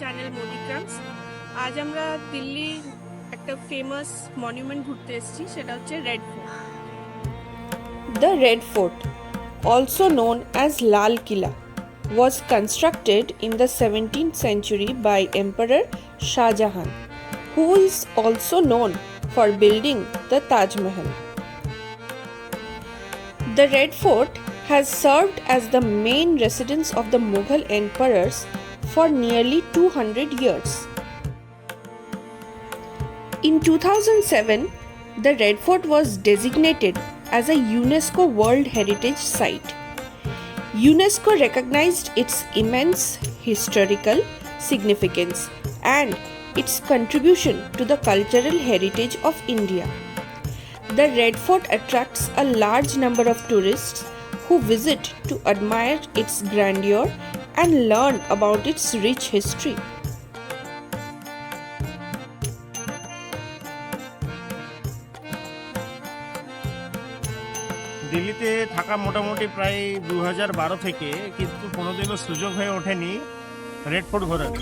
Channel Modi crumbs. আজ আমরা দিল্লির একটা ফেমাস মনুমেন্ট ঘুরতে এসেছি, সেটা হচ্ছে red fort. The Red Fort, also known as Lal Qila, was constructed in the 17th century by Emperor Shah Jahan, who is also known for building the Taj Mahal. The Red Fort has served as the main residence of the Mughal emperors for nearly 200 years. In 2007, the Red Fort was designated as a UNESCO World Heritage Site. UNESCO recognized its immense historical significance and its contribution to the cultural heritage of India. The Red Fort attracts a large number of tourists who visit to admire its grandeur and learn about its rich history. দিল্লিতে থাকা মোটামুটি প্রায় 2012 থেকে, কিন্তু কোনোদিনও সুযোগ হয়ে ওঠেনি রেড ফোর্ট ঘোরার।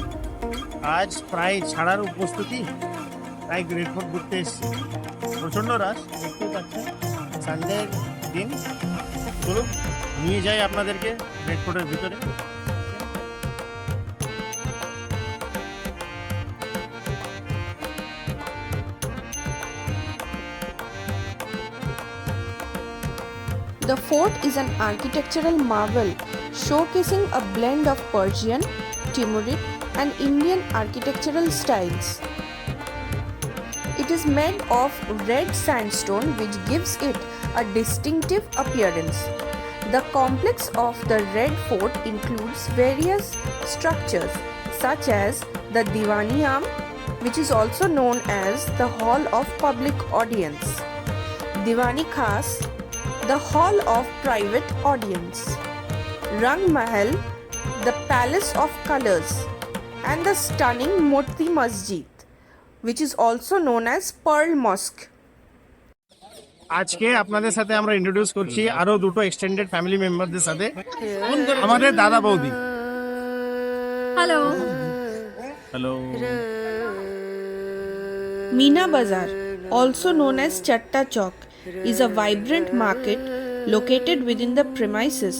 আজ প্রায় ছাড়ার উপস্থিতি, তাই রেড ফোর্ট ঘুরতে এসেছি। প্রচণ্ড রাশ, দেখতেই পাচ্ছেন, সানডের দিন। চলুন নিয়ে যাই আপনাদেরকে রেড ফোর্টের ভিতরে। The fort is an architectural marvel showcasing a blend of Persian, Timurid, and Indian architectural styles. It is made of red sandstone, which gives it a distinctive appearance. The complex of the Red Fort includes various structures such as the Diwan-i-Aam, which is also known as the Hall of Public Audience, Diwan-i-Khas, the Hall of Private Audience, Mahal, the Palace of Colors, and the stunning Moti Masjid, which is also known as Pearl Mosque. আজকে আপনাদের সাথে আমরা introduce করছি আরো দুটো extended family মেম্বারদের সাথে, আমাদের দাদা বৌদি। Hello hello. Meena Bazar, also known as Chatta Chowk, is a vibrant market located within the premises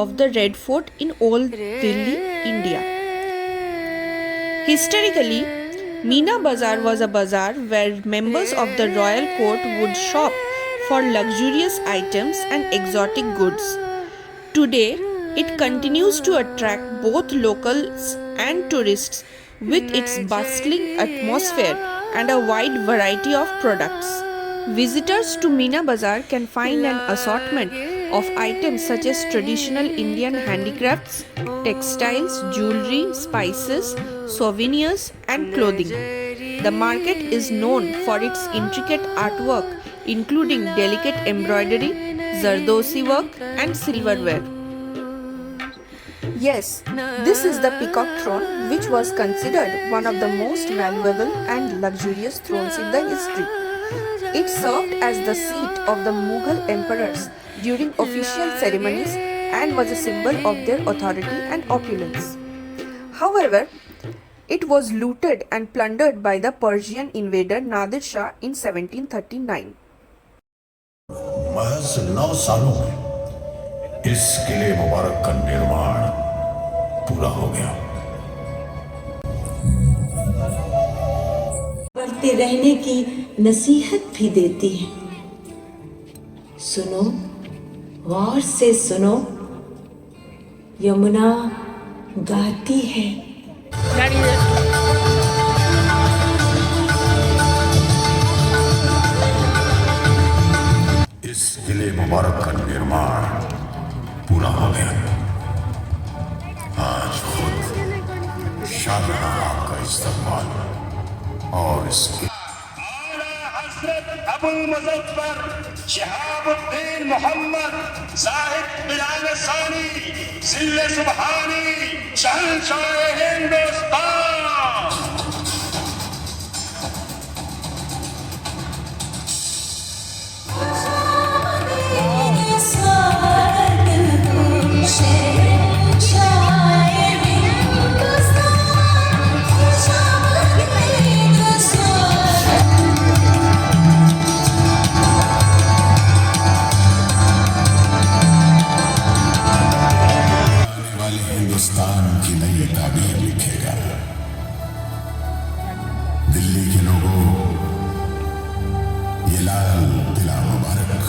of the Red Fort in Old Delhi, India. Historically, Meena Bazar was a bazaar where members of the royal court would shop for luxurious items and exotic goods. Today, it continues to attract both locals and tourists with its bustling atmosphere and a wide variety of products. Visitors to Meena Bazar can find an assortment of items such as traditional Indian handicrafts, textiles, jewelry, spices, souvenirs, and clothing. The market is known for its intricate artwork, including delicate embroidery, zardosi work, and silverware. Yes, this is the peacock throne, which was considered one of the most valuable and luxurious thrones in the history. It served as the seat of the Mughal emperors during official ceremonies and was a symbol of their authority and opulence. However, it was looted and plundered by the Persian invader Nadir Shah in 1739. महज 9 सालों में इस किले मुबारक का निर्माण पूरा हो गया। बढ़ते रहने की नसीहत भी देती है। सुनो, गौर से सुनो, यमुना गाती है। इस किले मुबारक का निर्माण पूरा हो गया। आज खुद शाहजहां का इस्तेमाल और इसके हजरत अबुल मुज़फ्फर शहाबुद्दीन मोहम्मद साहिब बिलाल सानी जिल्ले सुबहानी शहंशाह हिंदुस्तान। लाल किला मुबारक।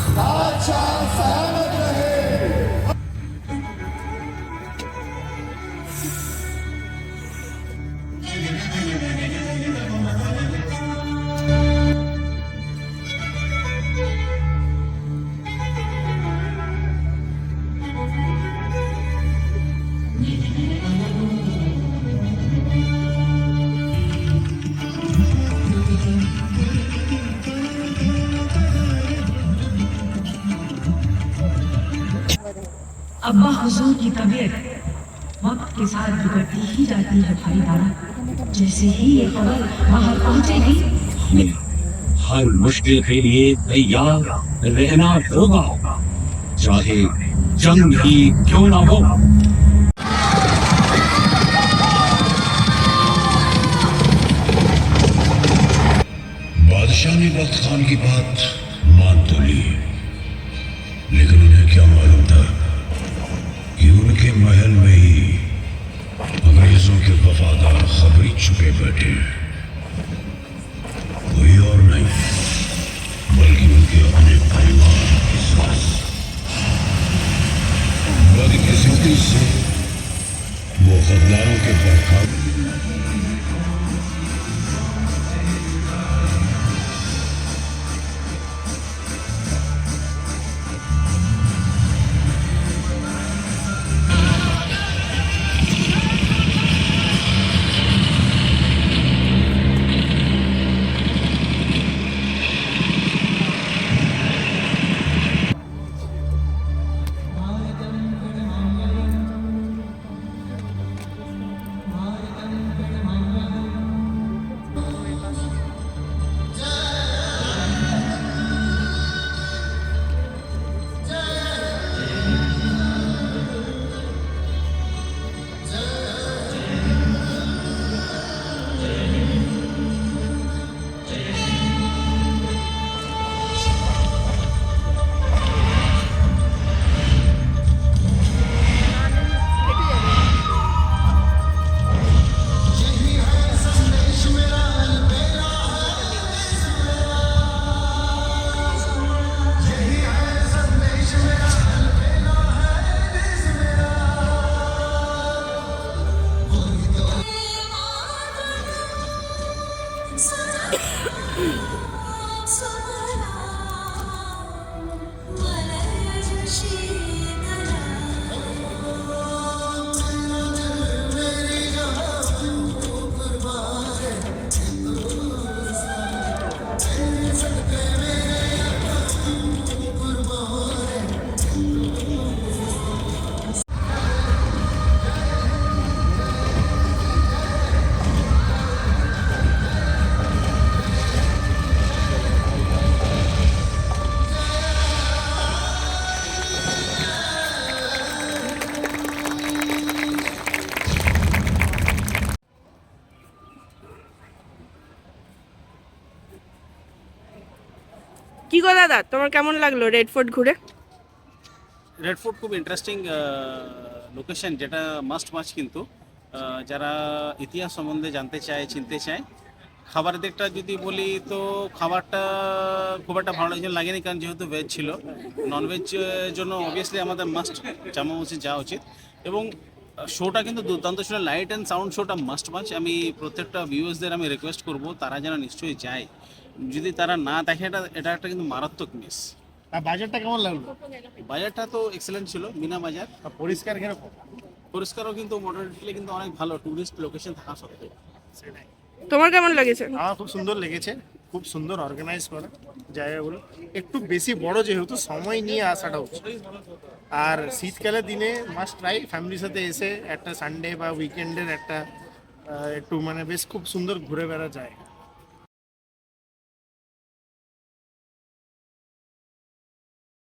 अब्बा हुजूर की तबीयत वक्त के साथ बिगड़ती ही जाती है भाई दादा। जैसे ही ये खबर बाहर पहुंचेगी, हमें हर मुश्किल के लिए तैयार रहना होगा, चाहे जंग ही क्यों ना हो। बादशाह ने वक्त खान की बात मान तो ली, लेकिन उन्हें क्या मालूम था कि उनके महल में ही अंग्रेजों के वफादार खबरी छुपे बैठे हैं। कोई और नहीं बल्कि उनके अपने परिवार की सास। बदकिस्मती से वो गद्दारों के बरखा কি গো দাদা, তোমার কেমন লাগলো রেড ফোর্ট ঘুরে? রেড ফোর্ট খুব ইন্টারেস্টিং লোকেশন, যেটা মাস্ট ওয়াচ। কিন্তু যারা ইতিহাস সম্বন্ধে জানতে চায়, চিনতে চায়। খাবারের দিকটা যদি বলি তো খাবারটা খুব একটা ভালো লাগেনি, কারণ যেহেতু ভেজ ছিল। ননভেজ জন্য অবভিয়াসলি আমাদের মাস্ট জামা মসজিদ যাওয়া উচিত। এবং শোটা কিন্তু দুর্দান্ত ছিল, লাইট অ্যান্ড সাউন্ড শোটা মাস্ট ওয়াচ। আমি প্রত্যেকটা ভিউয়ার্সদের আমি রিকোয়েস্ট করব তারা যেন নিশ্চয়ই যায়। যদি তারা না দেখে, এটা একটা কিন্তু মারাত্মক মিস। আর বাজারটা কেমন লাগলো? বাজারটা তো এক্সেলেন্ট ছিল, বিনা বাজার। আর পরিষ্কার কিরকম? পরিষ্কারও কিন্তু মোটামুটি কিন্তু অনেক ভালো, টুরিস্ট লোকেশন থাকা সত্ত্বেও। তোমার কেমন লেগেছে? আমার খুব সুন্দর লেগেছে, খুব সুন্দর অর্গানাইজ করা জায়গাগুলো। একটু বেশি বড় যেহেতু সময় নিয়ে আসাটা উচিত। আর শীতকালের দিনে মাস্ট ট্রাই ফ্যামিলির সাথে এসে একটা সানডে বা উইকেন্ডের একটা একটু মানে বেশ খুব সুন্দর ঘুরে বেড়া যায়।